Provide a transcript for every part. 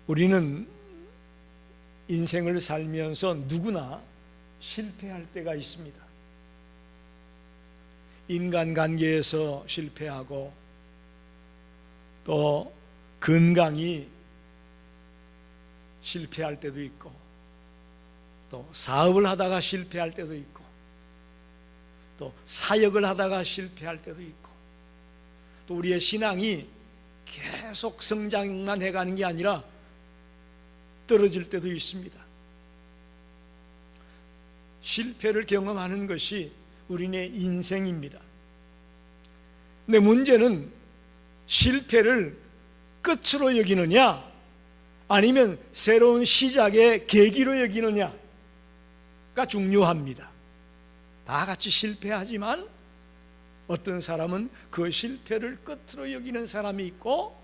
우리는 인생을 살면서 누구나 실패할 때가 있습니다. 인간관계에서 실패하고, 또 건강이 실패할 때도 있고, 또 사업을 하다가 실패할 때도 있고, 또 사역을 하다가 실패할 때도 있고, 또 우리의 신앙이 계속 성장만 해가는 게 아니라 떨어질 때도 있습니다. 실패를 경험하는 것이 우리의 인생입니다. 근데 문제는 실패를 끝으로 여기느냐, 아니면 새로운 시작의 계기로 여기느냐가 중요합니다. 다 같이 실패하지만 어떤 사람은 그 실패를 끝으로 여기는 사람이 있고,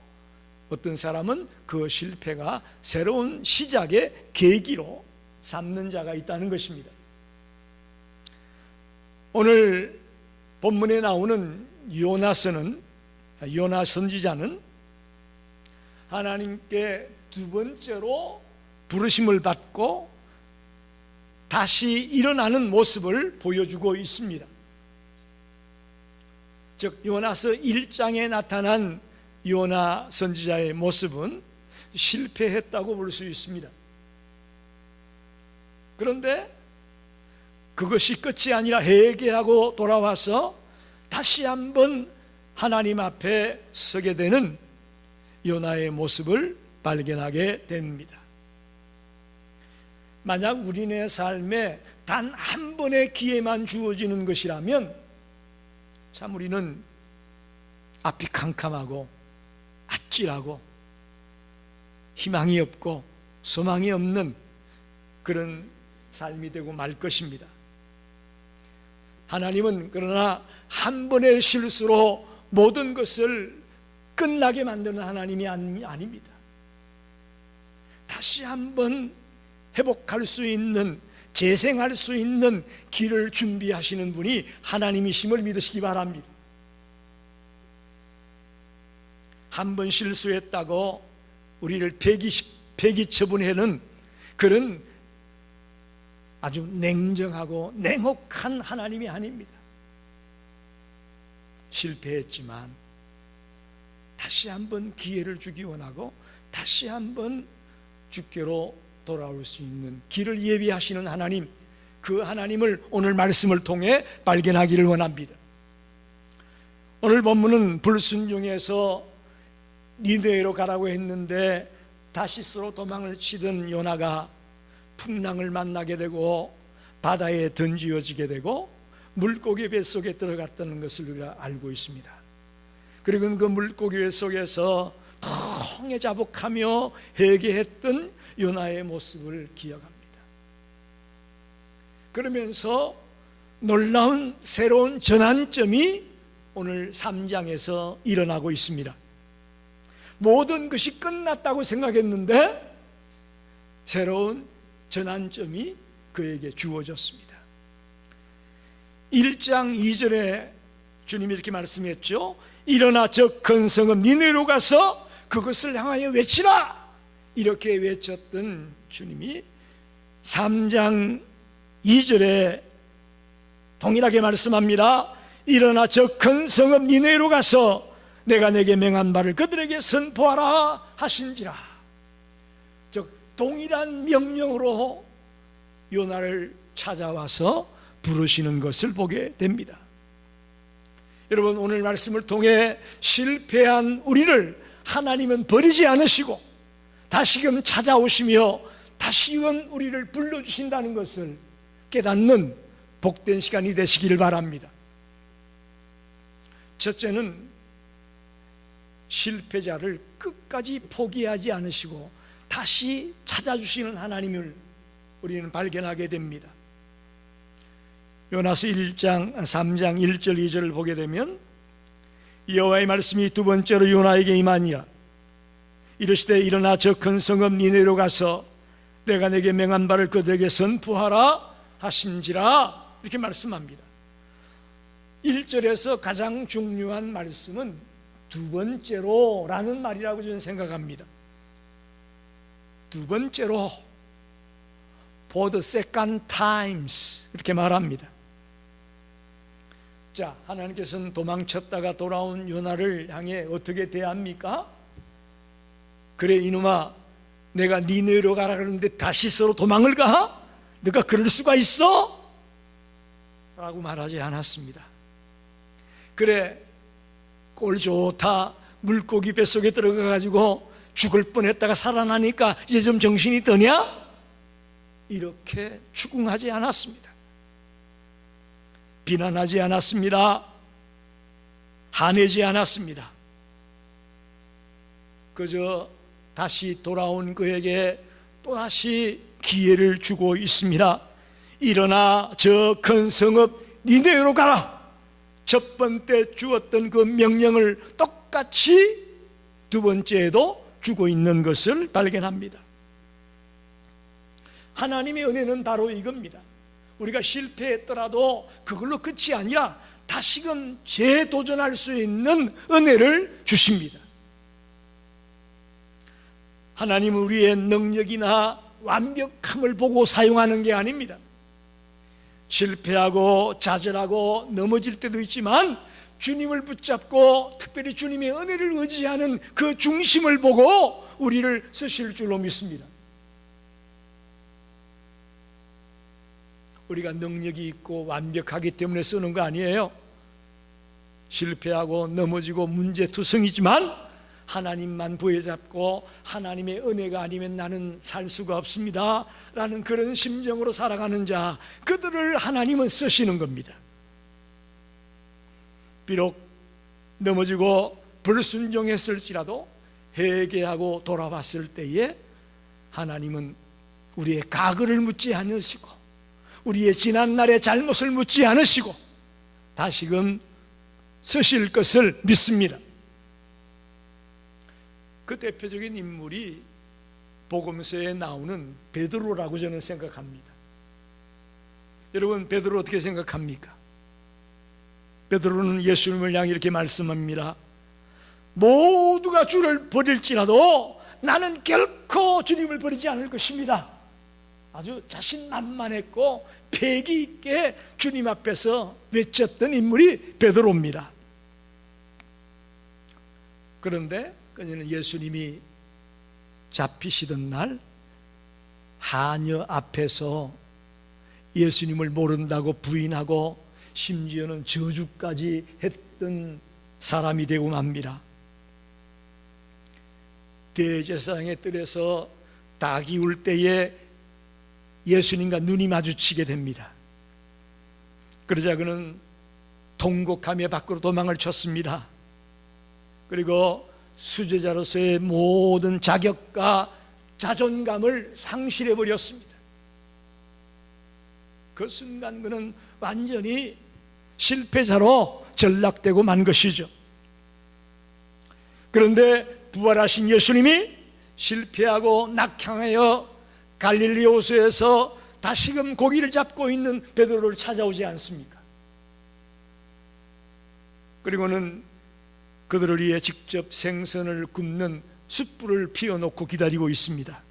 어떤 사람은 그 실패가 새로운 시작의 계기로 삼는 자가 있다는 것입니다. 오늘 본문에 나오는 요나 선지자는 하나님께 두 번째로 부르심을 받고 다시 일어나는 모습을 보여주고 있습니다. 즉 요나서 1장에 나타난 요나 선지자의 모습은 실패했다고 볼 수 있습니다. 그런데 그것이 끝이 아니라 회개하고 돌아와서 다시 한번 하나님 앞에 서게 되는 요나의 모습을 발견하게 됩니다. 만약 우리네 삶에 단 한 번의 기회만 주어지는 것이라면 참 우리는 앞이 캄캄하고 아찔하고 희망이 없고 소망이 없는 그런 삶이 되고 말 것입니다. 하나님은 그러나 한 번의 실수로 모든 것을 끝나게 만드는 하나님이 아닙니다. 다시 한번 회복할 수 있는, 재생할 수 있는 길을 준비하시는 분이 하나님이심을 믿으시기 바랍니다. 한 번 실수했다고 우리를 폐기 처분하는 그런 아주 냉정하고 냉혹한 하나님이 아닙니다. 실패했지만 다시 한번 기회를 주기 원하고 다시 한번 주께로 돌아올 수 있는 길을 예비하시는 하나님, 그 하나님을 오늘 말씀을 통해 발견하기를 원합니다. 오늘 본문은 불순종해서 니느웨로 가라고 했는데 다시스로 도망을 치던 요나가 풍랑을 만나게 되고 바다에 던지어지게 되고 물고기 뱃속에 들어갔다는 것을 우리가 알고 있습니다. 그리고 그 물고기 뱃속에서 통해 자복하며 회개했던 요나의 모습을 기억합니다. 그러면서 놀라운 새로운 전환점이 오늘 3장에서 일어나고 있습니다. 모든 것이 끝났다고 생각했는데 새로운 전환점이 그에게 주어졌습니다. 1장 2절에 주님이 이렇게 말씀했죠. 일어나 저 큰 성읍 니느웨로 가서 그것을 향하여 외치라, 이렇게 외쳤던 주님이 3장 2절에 동일하게 말씀합니다. 일어나 저 큰 성읍 니느웨로 가서 내가 내게 명한 바를 그들에게 선포하라 하신지라. 즉 동일한 명령으로 요나를 찾아와서 부르시는 것을 보게 됩니다. 여러분, 오늘 말씀을 통해 실패한 우리를 하나님은 버리지 않으시고 다시금 찾아오시며 다시금 우리를 불러주신다는 것을 깨닫는 복된 시간이 되시기를 바랍니다. 첫째는 실패자를 끝까지 포기하지 않으시고 다시 찾아주시는 하나님을 우리는 발견하게 됩니다. 요나서 1장 3장 1절 2절을 보게 되면 여호와의 말씀이 두 번째로 요나에게 임하니라. 이르시되 일어나 저 큰 성읍 니느웨로 가서 내가 내게 명한 바를 그들에게 선포하라 하신지라, 이렇게 말씀합니다. 1절에서 가장 중요한 말씀은 두 번째로 라는 말이라고 저는 생각합니다. 두 번째로 for the second times 이렇게 말합니다. 자, 하나님께서는 도망쳤다가 돌아온 요나를 향해 어떻게 대합니까? 그래 이놈아, 내가 니네로 가라 그러는데 다시 서로 도망을 가? 네가 그럴 수가 있어? 라고 말하지 않았습니다. 그래, 꼴 좋다, 물고기 뱃속에 들어가가지고 죽을 뻔했다가 살아나니까 이제 좀 정신이 드냐? 이렇게 추궁하지 않았습니다. 비난하지 않았습니다. 화내지 않았습니다. 그저 다시 돌아온 그에게 또다시 기회를 주고 있습니다. 일어나 저 큰 성읍 니네로 가라. 첫 번째 주었던 그 명령을 똑같이 두 번째에도 주고 있는 것을 발견합니다. 하나님의 은혜는 바로 이겁니다. 우리가 실패했더라도 그걸로 끝이 아니라 다시금 재도전할 수 있는 은혜를 주십니다. 하나님은 우리의 능력이나 완벽함을 보고 사용하는 게 아닙니다. 실패하고 좌절하고 넘어질 때도 있지만 주님을 붙잡고 특별히 주님의 은혜를 의지하는 그 중심을 보고 우리를 쓰실 줄로 믿습니다. 우리가 능력이 있고 완벽하기 때문에 쓰는 거 아니에요. 실패하고 넘어지고 문제투성이지만 하나님만 부여잡고 하나님의 은혜가 아니면 나는 살 수가 없습니다 라는 그런 심정으로 살아가는 자, 그들을 하나님은 쓰시는 겁니다. 비록 넘어지고 불순종했을지라도 회개하고 돌아왔을 때에 하나님은 우리의 과거를 묻지 않으시고 우리의 지난날의 잘못을 묻지 않으시고 다시금 쓰실 것을 믿습니다. 그 대표적인 인물이 복음서에 나오는 베드로라고 저는 생각합니다. 여러분, 베드로 어떻게 생각합니까? 베드로는 예수님을 향해 이렇게 말씀합니다. 모두가 주를 버릴지라도 나는 결코 주님을 버리지 않을 것입니다. 아주 자신만만했고 패기 있게 주님 앞에서 외쳤던 인물이 베드로입니다. 그런데 그녀는 예수님이 잡히시던 날 하녀 앞에서 예수님을 모른다고 부인하고 심지어는 저주까지 했던 사람이 되고 맙니다. 대제사장의 뜰에서 닭이 울 때에 예수님과 눈이 마주치게 됩니다. 그러자 그는 통곡하며 밖으로 도망을 쳤습니다. 그리고 수제자로서의 모든 자격과 자존감을 상실해 버렸습니다. 그 순간 그는 완전히 실패자로 전락되고 만 것이죠. 그런데 부활하신 예수님이 실패하고 낙향하여 갈릴리 호수에서 다시금 고기를 잡고 있는 베드로를 찾아오지 않습니까? 그리고는 그들을 위해 직접 생선을 굽는 숯불을 피워놓고 기다리고 있습니다.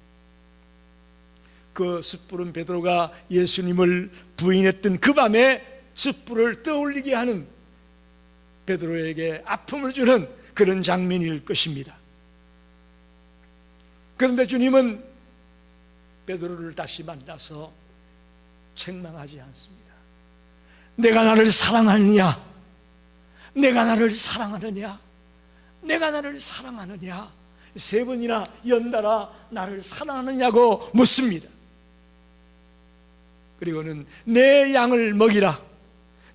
그 숯불은 베드로가 예수님을 부인했던 그 밤에 숯불을 떠올리게 하는 베드로에게 아픔을 주는 그런 장면일 것입니다. 그런데 주님은 베드로를 다시 만나서 책망하지 않습니다. 내가 나를 사랑하느냐? 내가 나를 사랑하느냐? 내가 나를 사랑하느냐? 세 번이나 연달아 나를 사랑하느냐고 묻습니다. 그리고는 내 양을 먹이라,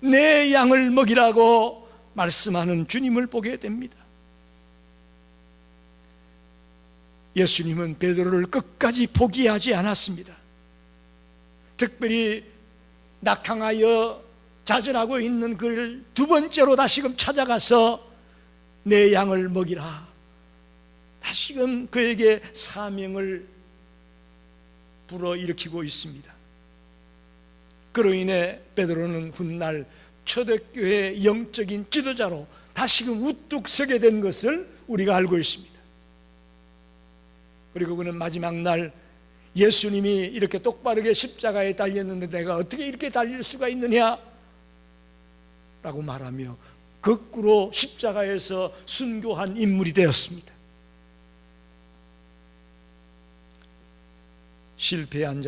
내 양을 먹이라고 말씀하는 주님을 보게 됩니다. 예수님은 베드로를 끝까지 포기하지 않았습니다. 특별히 낙항하여 좌절하고 있는 그를 두 번째로 다시금 찾아가서 내 양을 먹이라, 다시금 그에게 사명을 불어일으키고 있습니다. 그로 인해 베드로는 훗날 초대교회의 영적인 지도자로 다시금 우뚝 서게 된 것을 우리가 알고 있습니다. 그리고 그는 마지막 날 예수님이 이렇게 똑바르게 십자가에 달렸는데 내가 어떻게 이렇게 달릴 수가 있느냐 라고 말하며 거꾸로 십자가에서 순교한 인물이 되었습니다. 실패한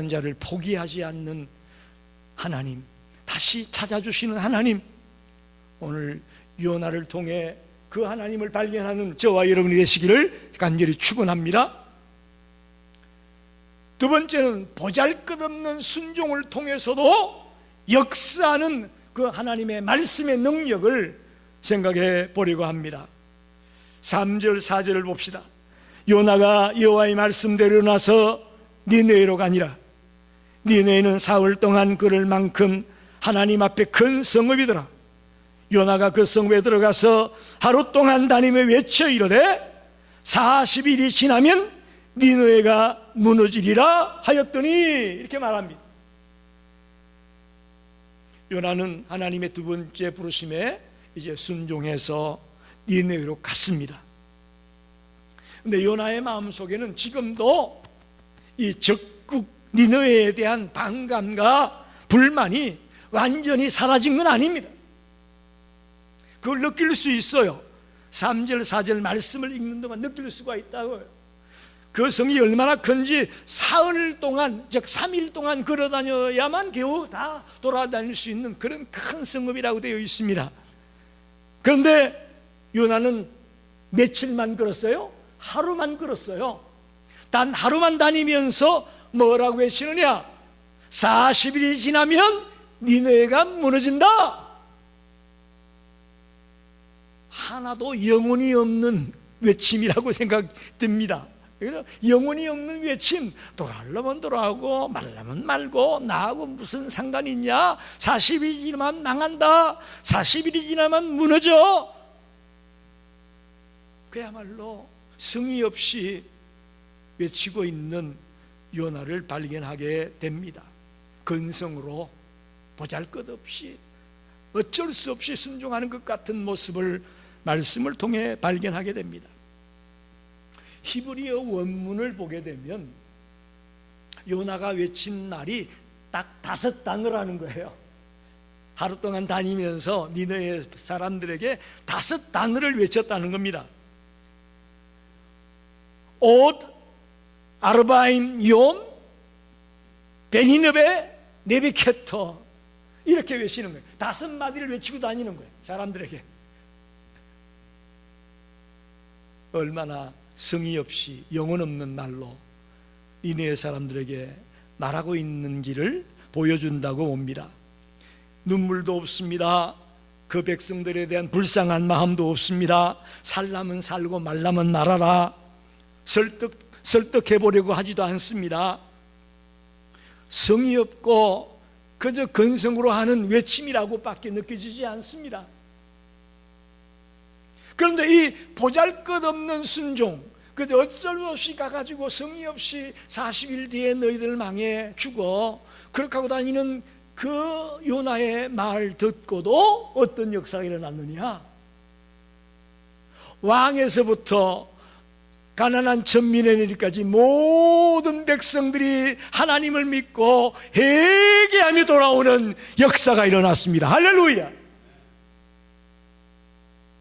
자를 포기하지 않는 하나님, 다시 찾아주시는 하나님, 오늘 요나를 통해 그 하나님을 발견하는 저와 여러분이 되시기를 간절히 축원합니다. 두 번째는 보잘것없는 순종을 통해서도 역사하는 그 하나님의 말씀의 능력을 생각해 보려고 합니다. 3절 4절을 봅시다. 요나가 여호와의 말씀대로 나서 니느웨로 가니라. 니느웨는 사흘 동안 걸을 만큼 하나님 앞에 큰 성읍이더라. 요나가 그 성읍에 들어가서 하루 동안 다니며 외쳐 이르되 40일이 지나면 니느웨가 무너지리라 하였더니, 이렇게 말합니다. 요나는 하나님의 두 번째 부르심에 이제 순종해서 니느웨로 갔습니다. 근데 요나의 마음속에는 지금도 이 적국 니느웨에 대한 반감과 불만이 완전히 사라진 건 아닙니다. 그걸 느낄 수 있어요. 3절 4절 말씀을 읽는 동안 느낄 수가 있다고요. 그 성이 얼마나 큰지 사흘 동안, 즉 3일 동안 걸어다녀야만 겨우 다 돌아다닐 수 있는 그런 큰 성읍이라고 되어 있습니다. 그런데 요나는 며칠만 걸었어요? 하루만 걸었어요. 단 하루만 다니면서 뭐라고 외치느냐? 40일이 지나면 니느웨가 무너진다. 하나도 영혼이 없는 외침이라고 생각됩니다. 영혼이 없는 외침, 돌아오려면 돌아오고 말라면 말고 나하고 무슨 상관이 있냐? 40일이 지나면 망한다. 40일이 지나면 무너져. 그야말로 성의 없이 외치고 있는 요나를 발견하게 됩니다. 근성으로 보잘것없이 어쩔 수 없이 순종하는 것 같은 모습을 말씀을 통해 발견하게 됩니다. 히브리어 원문을 보게 되면 요나가 외친 날이 딱 5단어라는 거예요. 하루 동안 다니면서 니느웨 사람들에게 5단어를 외쳤다는 겁니다. 옷 아르바임 욤 베니느베 네비케터, 이렇게 외치는 거예요. 5마디를 외치고 다니는 거예요, 사람들에게. 얼마나 성의 없이 영혼 없는 말로 니느웨 사람들에게 말하고 있는 길을 보여준다고 봅니다. 눈물도 없습니다. 그 백성들에 대한 불쌍한 마음도 없습니다. 살라면 살고 말라면 말아라. 설득해보려고 하지도 않습니다. 성의 없고 그저 근성으로 하는 외침이라고 밖에 느껴지지 않습니다. 그런데 이 보잘것없는 순종, 그저 어쩔 수 없이 가가지고 성의 없이 40일 뒤에 너희들 망해 죽어, 그렇게 하고 다니는 그 요나의 말 듣고도 어떤 역사가 일어났느냐? 왕에서부터 가난한 천민에 이르기까지 모든 백성들이 하나님을 믿고 회개하며 돌아오는 역사가 일어났습니다. 할렐루야!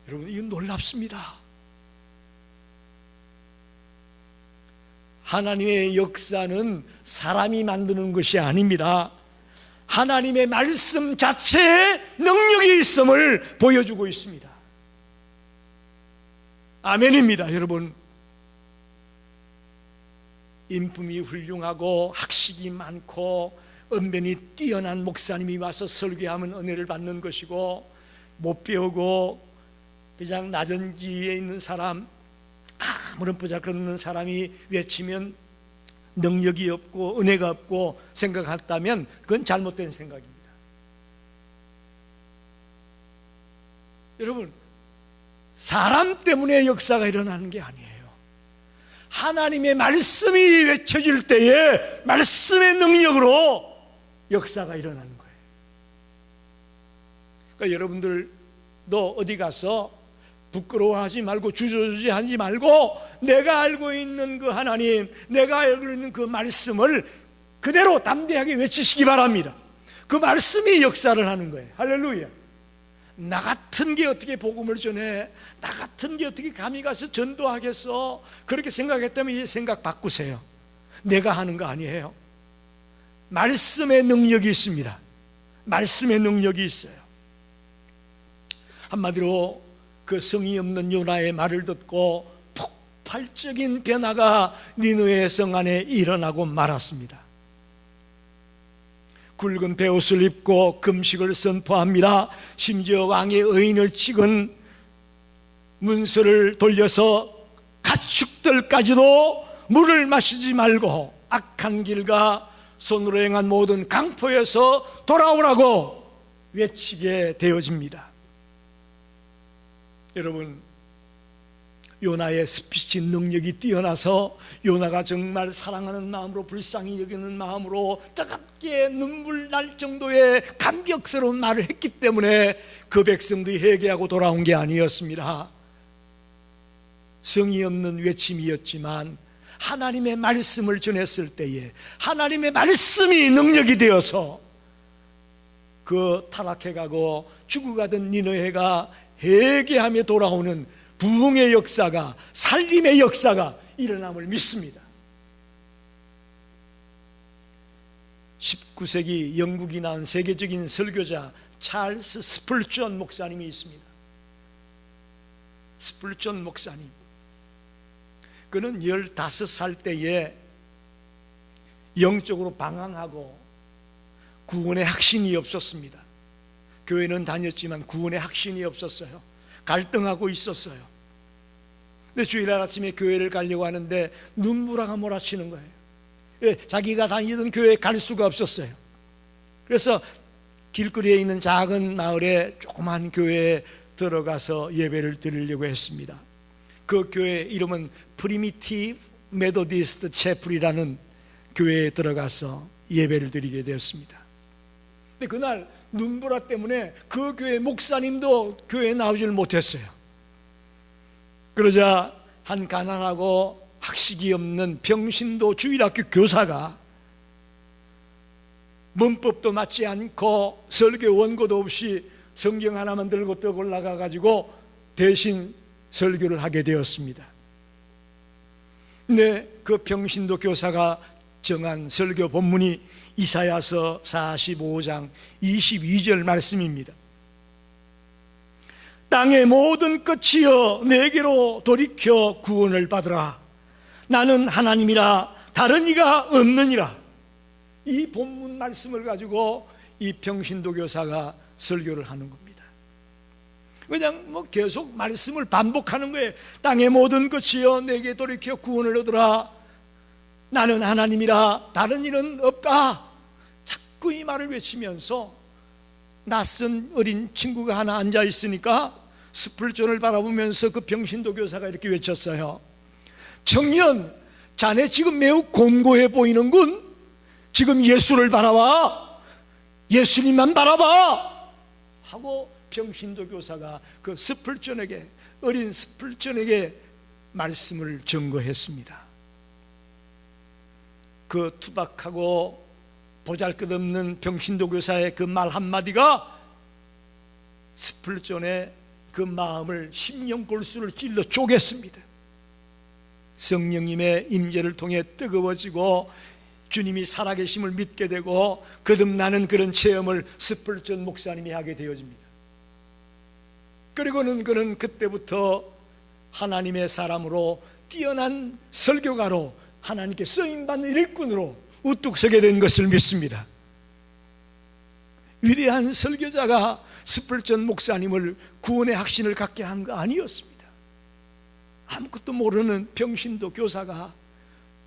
여러분, 이건 놀랍습니다. 하나님의 역사는 사람이 만드는 것이 아닙니다. 하나님의 말씀 자체에 능력이 있음을 보여주고 있습니다. 아멘입니다. 여러분, 인품이 훌륭하고 학식이 많고 언변이 뛰어난 목사님이 와서 설교하면 은혜를 받는 것이고, 못 배우고 그냥 낮은 지위에 있는 사람, 아무런 보잘것없는 사람이 외치면 능력이 없고 은혜가 없고 생각했다면 그건 잘못된 생각입니다. 여러분, 사람 때문에 역사가 일어나는 게 아니에요. 하나님의 말씀이 외쳐질 때에 말씀의 능력으로 역사가 일어나는 거예요. 그러니까 여러분들도 어디 가서 부끄러워하지 말고 주저주저하지 말고 내가 알고 있는 그 하나님, 내가 알고 있는 그 말씀을 그대로 담대하게 외치시기 바랍니다. 그 말씀이 역사를 하는 거예요. 할렐루야. 나 같은 게 어떻게 복음을 전해? 나 같은 게 어떻게 감히 가서 전도하겠어? 그렇게 생각했다면 이 생각 바꾸세요. 내가 하는 거 아니에요. 말씀의 능력이 있습니다. 말씀의 능력이 있어요. 한마디로 그 성의 없는 요나의 말을 듣고 폭발적인 변화가 니느웨 성 안에 일어나고 말았습니다. 굵은 베옷을 입고 금식을 선포합니다. 심지어 왕의 의인을 찍은 문서를 돌려서 가축들까지도 물을 마시지 말고 악한 길과 손으로 행한 모든 강포에서 돌아오라고 외치게 되어집니다. 여러분, 요나의 스피치 능력이 뛰어나서 요나가 정말 사랑하는 마음으로, 불쌍히 여기는 마음으로 뜨겁게 눈물 날 정도의 감격스러운 말을 했기 때문에 그 백성들이 회개하고 돌아온 게 아니었습니다. 성의 없는 외침이었지만 하나님의 말씀을 전했을 때에 하나님의 말씀이 능력이 되어서 그 타락해가고 죽어가던 니느웨가 회개하며 돌아오는 부흥의 역사가, 살림의 역사가 일어남을 믿습니다. 19세기 영국이 낳은 세계적인 설교자 찰스 스펄전 목사님이 있습니다. 스펄전 목사님, 그는 15살 때에 영적으로 방황하고 구원의 확신이 없었습니다. 교회는 다녔지만 구원의 확신이 없었어요. 갈등하고 있었어요. 근데 주일날 아침에 교회를 가려고 하는데 눈물아가 몰아치는 거예요. 자기가 다니던 교회에 갈 수가 없었어요. 그래서 길거리에 있는 작은 마을에 조그만 교회에 들어가서 예배를 드리려고 했습니다. 그 교회 이름은 프리미티브 메도디스트 채플이라는 교회에 들어가서 예배를 드리게 되었습니다. 근데 그날 눈보라 때문에 그 교회 목사님도 교회에 나오질 못했어요. 그러자 한 가난하고 학식이 없는 병신도 주일학교 교사가 문법도 맞지 않고 설교 원고도 없이 성경 하나만 들고 떡 올라가 가지고 대신 설교를 하게 되었습니다. 근데 그 병신도 교사가 정한 설교 본문이 이사야서 45장 22절 말씀입니다. 땅의 모든 끝이여 내게로 돌이켜 구원을 받으라. 나는 하나님이라 다른 이가 없느니라. 이 본문 말씀을 가지고 이 병신도 교사가 설교를 하는 겁니다. 그냥 계속 말씀을 반복하는 거예요. 땅의 모든 것이여 내게 돌이켜 구원을 얻으라. 나는 하나님이라 다른 이는 없다. 자꾸 이 말을 외치면서 낯선 어린 친구가 하나 앉아 있으니까 스플전을 바라보면서 그 병신도 교사가 이렇게 외쳤어요. 청년, 자네 지금 매우 곤고해 보이는군. 지금 예수를 바라봐. 예수님만 바라봐. 하고 병신도 교사가 그 스플전에게, 어린 스플전에게 말씀을 전거했습니다. 그 투박하고 보잘것없는 병신도 교사의 그 말 한마디가 스플전의 그 마음을 심령골수를 찔러 쪼갰습니다. 성령님의 임재를 통해 뜨거워지고 주님이 살아계심을 믿게 되고 거듭나는 그런 체험을 스플전 목사님이 하게 되어집니다. 그리고는 그는 그때부터 하나님의 사람으로 뛰어난 설교가로 하나님께 쓰임받는 일꾼으로 우뚝 서게 된 것을 믿습니다. 위대한 설교자가 스플전 목사님을 구원의 확신을 갖게 한 거 아니었습니다. 아무것도 모르는 병신도 교사가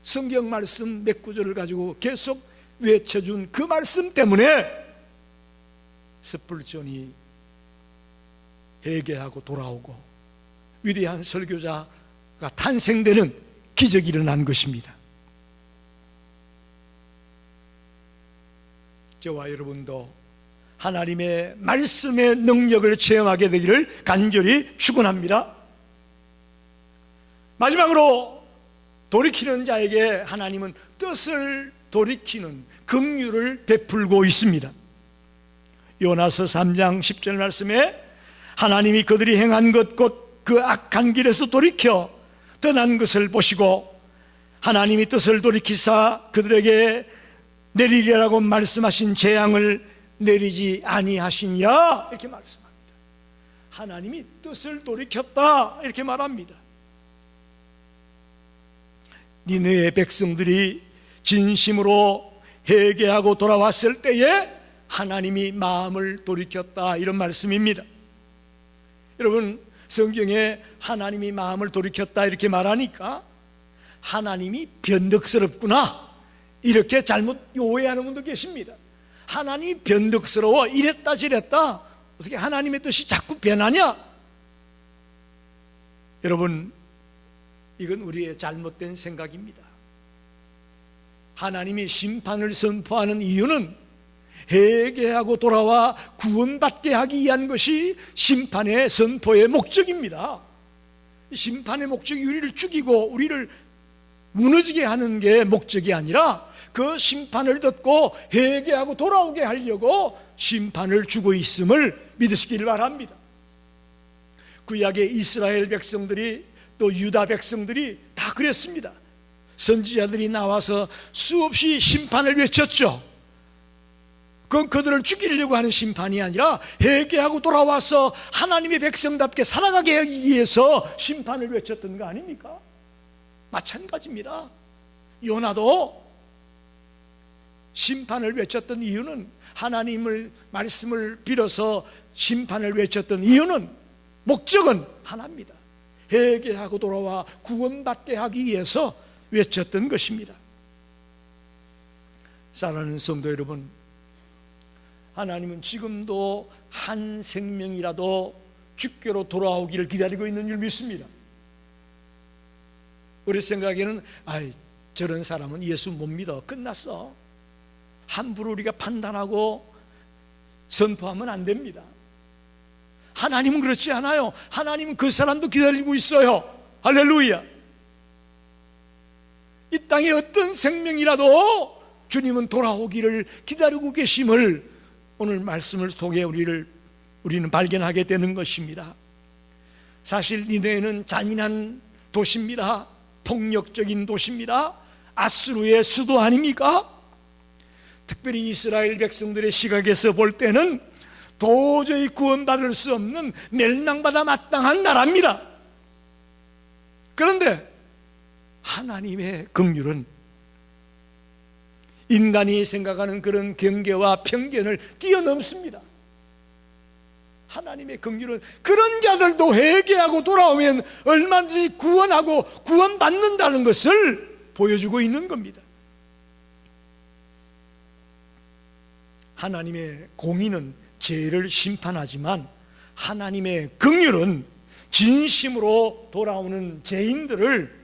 성경 말씀 몇 구절을 가지고 계속 외쳐준 그 말씀 때문에 스플전이 회개하고 돌아오고 위대한 설교자가 탄생되는 기적이 일어난 것입니다. 저와 여러분도 하나님의 말씀의 능력을 체험하게 되기를 간절히 축원합니다. 마지막으로 돌이키는 자에게 하나님은 뜻을 돌이키는 긍휼을 베풀고 있습니다. 요나서 3장 10절 말씀에 하나님이 그들이 행한 것 곧 그 악한 길에서 돌이켜 떠난 것을 보시고 하나님이 뜻을 돌이키사 그들에게 내리리라고 말씀하신 재앙을 내리지 아니하시니라, 이렇게 말씀합니다. 하나님이 뜻을 돌이켰다, 이렇게 말합니다. 니느웨 백성들이 진심으로 회개하고 돌아왔을 때에 하나님이 마음을 돌이켰다, 이런 말씀입니다. 여러분, 성경에 하나님이 마음을 돌이켰다 이렇게 말하니까 하나님이 변덕스럽구나 이렇게 잘못 오해하는 분도 계십니다. 하나님이 변덕스러워 이랬다 저랬다, 어떻게 하나님의 뜻이 자꾸 변하냐? 여러분, 이건 우리의 잘못된 생각입니다. 하나님이 심판을 선포하는 이유는 회개하고 돌아와 구원받게 하기 위한 것이 심판의 선포의 목적입니다. 심판의 목적이 우리를 죽이고 우리를 무너지게 하는 게 목적이 아니라 그 심판을 듣고 회개하고 돌아오게 하려고 심판을 주고 있음을 믿으시길 바랍니다. 구약의 이스라엘 백성들이 또 유다 백성들이 다 그랬습니다. 선지자들이 나와서 수없이 심판을 외쳤죠. 그건 그들을 죽이려고 하는 심판이 아니라 회개하고 돌아와서 하나님의 백성답게 살아가게 하기 위해서 심판을 외쳤던 거 아닙니까? 마찬가지입니다. 요나도 심판을 외쳤던 이유는, 하나님을 말씀을 빌어서 심판을 외쳤던 이유는, 목적은 하나입니다. 회개하고 돌아와 구원받게 하기 위해서 외쳤던 것입니다. 사랑하는 성도 여러분, 하나님은 지금도 한 생명이라도 주께로 돌아오기를 기다리고 있는 줄 믿습니다. 우리 생각에는 저런 사람은 예수 못 믿어, 끝났어, 함부로 우리가 판단하고 선포하면 안 됩니다. 하나님은 그렇지 않아요. 하나님은 그 사람도 기다리고 있어요. 할렐루야. 이 땅에 어떤 생명이라도 주님은 돌아오기를 기다리고 계심을 오늘 말씀을 통해 우리는 발견하게 되는 것입니다. 사실 니네는 잔인한 도시입니다. 폭력적인 도시입니다. 아수르의 수도 아닙니까? 특별히 이스라엘 백성들의 시각에서 볼 때는 도저히 구원받을 수 없는 멸망받아 마땅한 나라입니다. 그런데 하나님의 긍휼은 인간이 생각하는 그런 경계와 편견을 뛰어넘습니다. 하나님의 긍휼은 그런 자들도 회개하고 돌아오면 얼마든지 구원하고 구원받는다는 것을 보여주고 있는 겁니다. 하나님의 공의는 죄를 심판하지만 하나님의 긍휼은 진심으로 돌아오는 죄인들을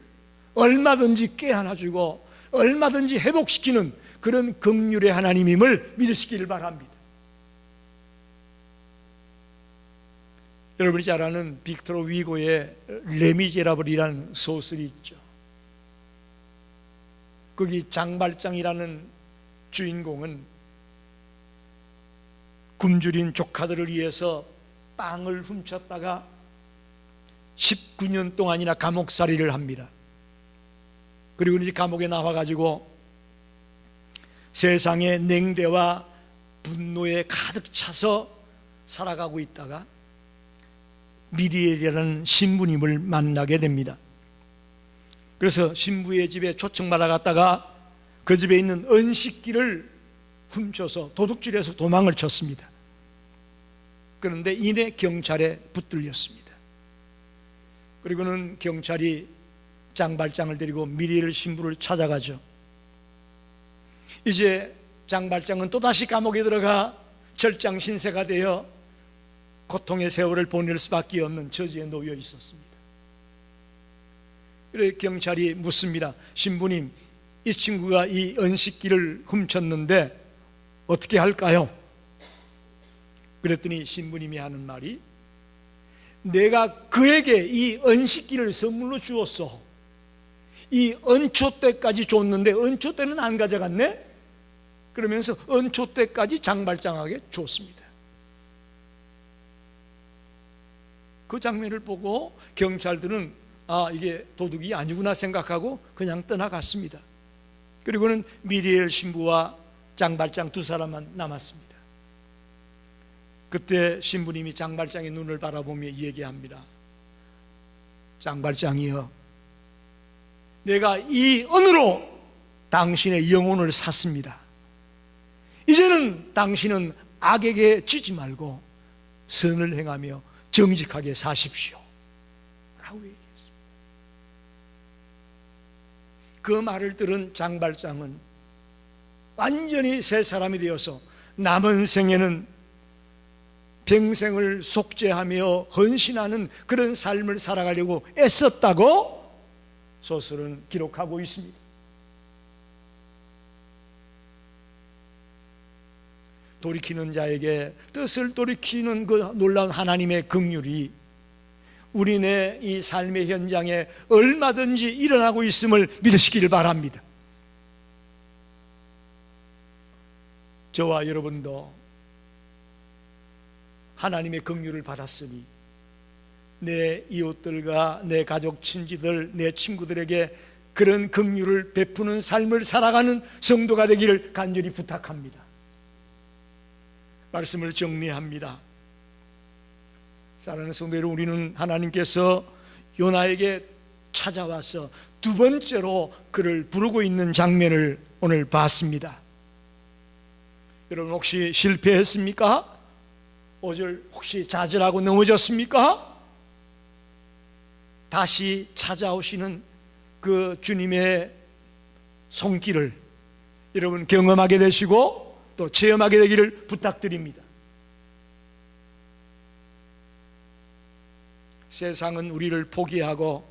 얼마든지 깨안아주고 얼마든지 회복시키는 그런 긍휼의 하나님임을 믿으시기를 바랍니다. 여러분이 잘 아는 빅토르 위고의 레미제라블이라는 소설이 있죠. 거기 장발장이라는 주인공은 굶주린 조카들을 위해서 빵을 훔쳤다가 19년 동안이나 감옥살이를 합니다. 그리고 이제 감옥에 나와가지고 세상의 냉대와 분노에 가득 차서 살아가고 있다가 미리엘이라는 신부님을 만나게 됩니다. 그래서 신부의 집에 초청받아 갔다가 그 집에 있는 은식기를 훔쳐서 도둑질해서 도망을 쳤습니다. 그런데 이내 경찰에 붙들렸습니다. 그리고는 경찰이 장발장을 데리고 미리엘 신부를 찾아가죠. 이제 장발장은 또다시 감옥에 들어가 절장신세가 되어 고통의 세월을 보낼 수밖에 없는 처지에 놓여 있었습니다. 그래서 경찰이 묻습니다. 신부님, 이 친구가 이 은식기를 훔쳤는데 어떻게 할까요? 그랬더니 신부님이 하는 말이, 내가 그에게 이 은식기를 선물로 주었어. 이 은초 때까지 줬는데 은초 때는 안 가져갔네? 그러면서 은초 때까지 장발장에게 줬습니다. 그 장면을 보고 경찰들은 이게 도둑이 아니구나 생각하고 그냥 떠나갔습니다. 그리고는 미리엘 신부와 장발장 두 사람만 남았습니다. 그때 신부님이 장발장의 눈을 바라보며 얘기합니다. 장발장이여, 내가 이 은으로 당신의 영혼을 샀습니다. 이제는 당신은 악에게 지지 말고 선을 행하며 정직하게 사십시오 라고 얘기했습니다. 그 말을 들은 장발장은 완전히 새 사람이 되어서 남은 생에는 평생을 속죄하며 헌신하는 그런 삶을 살아가려고 애썼다고 소설은 기록하고 있습니다. 돌이키는 자에게 뜻을 돌이키는 그 놀라운 하나님의 긍휼이 우리네 이 삶의 현장에 얼마든지 일어나고 있음을 믿으시기를 바랍니다. 저와 여러분도 하나님의 긍휼을 받았으니 내 이웃들과 내 가족 친지들, 내 친구들에게 그런 긍휼을 베푸는 삶을 살아가는 성도가 되기를 간절히 부탁합니다. 말씀을 정리합니다. 사랑하는 성도 여러분, 우리는 하나님께서 요나에게 찾아와서 두 번째로 그를 부르고 있는 장면을 오늘 봤습니다. 여러분 혹시 실패했습니까? 5절 혹시 좌절하고 넘어졌습니까? 다시 찾아오시는 그 주님의 손길을 여러분 경험하게 되시고 또 체험하게 되기를 부탁드립니다. 세상은 우리를 포기하고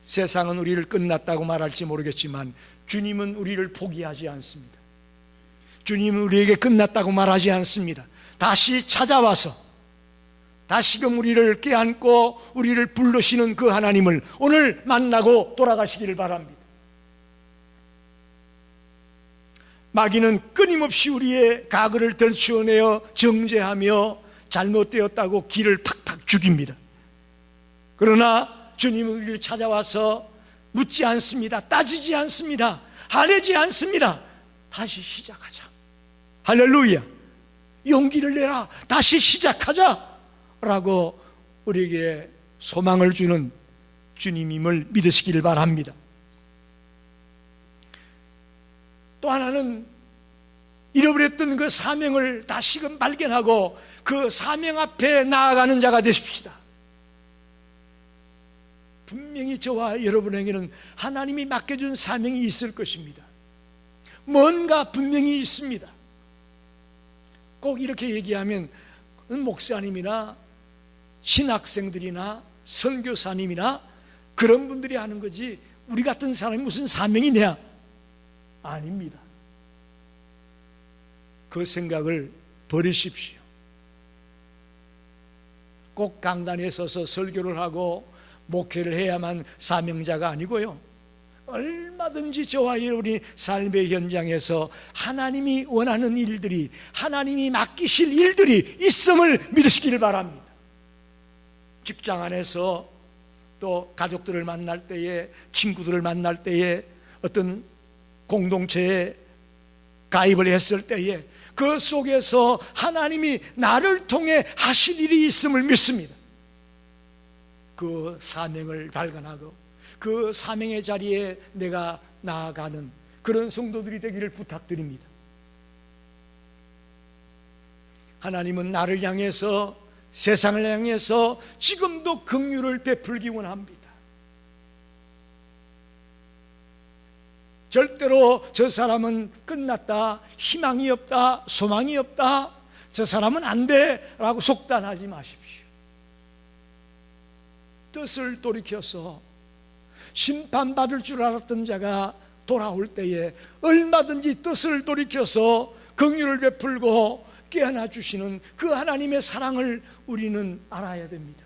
세상은 우리를 끝났다고 말할지 모르겠지만 주님은 우리를 포기하지 않습니다. 주님은 우리에게 끝났다고 말하지 않습니다. 다시 찾아와서 다시금 우리를 껴안고 우리를 부르시는 그 하나님을 오늘 만나고 돌아가시기를 바랍니다. 마귀는 끊임없이 우리의 가글을 들추어내어 정죄하며 잘못되었다고 기를 팍팍 죽입니다. 그러나 주님은 우리를 찾아와서 묻지 않습니다. 따지지 않습니다. 화내지 않습니다. 다시 시작하자. 할렐루야. 용기를 내라. 다시 시작하자 라고 우리에게 소망을 주는 주님임을 믿으시기를 바랍니다. 또 하나는 잃어버렸던 그 사명을 다시금 발견하고 그 사명 앞에 나아가는 자가 되십시다. 분명히 저와 여러분에게는 하나님이 맡겨준 사명이 있을 것입니다. 뭔가 분명히 있습니다. 꼭 이렇게 얘기하면 목사님이나 신학생들이나 선교사님이나 그런 분들이 하는 거지 우리 같은 사람이 무슨 사명이 있냐? 아닙니다. 그 생각을 버리십시오. 꼭 강단에 서서 설교를 하고 목회를 해야만 사명자가 아니고요, 얼마든지 저와 여러분이 삶의 현장에서 하나님이 원하는 일들이, 하나님이 맡기실 일들이 있음을 믿으시기를 바랍니다. 직장 안에서 또 가족들을 만날 때에, 친구들을 만날 때에, 어떤 공동체에 가입을 했을 때에 그 속에서 하나님이 나를 통해 하실 일이 있음을 믿습니다. 그 사명을 발견하고 그 사명의 자리에 내가 나아가는 그런 성도들이 되기를 부탁드립니다. 하나님은 나를 향해서, 세상을 향해서 지금도 긍휼을 베풀기 원합니다. 절대로 저 사람은 끝났다, 희망이 없다, 소망이 없다, 저 사람은 안 돼 라고 속단하지 마십시오. 뜻을 돌이켜서 심판받을 줄 알았던 자가 돌아올 때에 얼마든지 뜻을 돌이켜서 긍휼을 베풀고 깨어나 주시는 그 하나님의 사랑을 우리는 알아야 됩니다.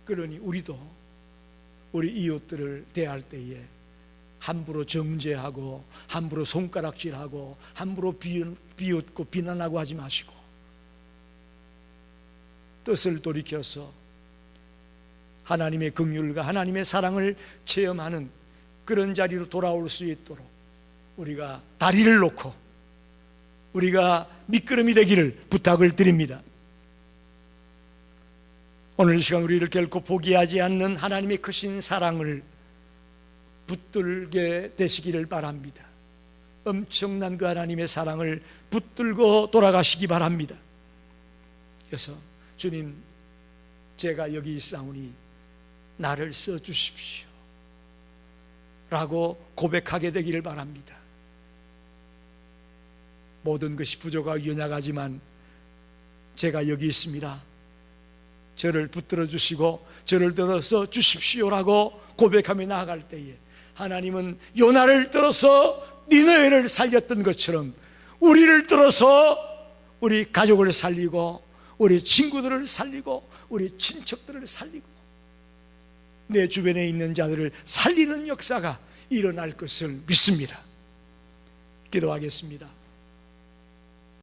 그러니 우리도 우리 이웃들을 대할 때에 함부로 정죄하고 함부로 손가락질하고 함부로 비웃고 비난하고 하지 마시고 뜻을 돌이켜서 하나님의 긍휼과 하나님의 사랑을 체험하는 그런 자리로 돌아올 수 있도록 우리가 다리를 놓고 우리가 미끄럼이 되기를 부탁을 드립니다. 오늘 이 시간 우리를 결코 포기하지 않는 하나님의 크신 사랑을 붙들게 되시기를 바랍니다. 엄청난 그 하나님의 사랑을 붙들고 돌아가시기 바랍니다. 그래서 주님, 제가 여기 있사오니 나를 써주십시오 라고 고백하게 되기를 바랍니다. 모든 것이 부족하고 연약하지만 제가 여기 있습니다, 저를 붙들어 주시고 저를 들어서 주십시오라고 고백하며 나아갈 때에 하나님은 요나를 들어서 니느웨를 살렸던 것처럼 우리를 들어서 우리 가족을 살리고 우리 친구들을 살리고 우리 친척들을 살리고 내 주변에 있는 자들을 살리는 역사가 일어날 것을 믿습니다. 기도하겠습니다.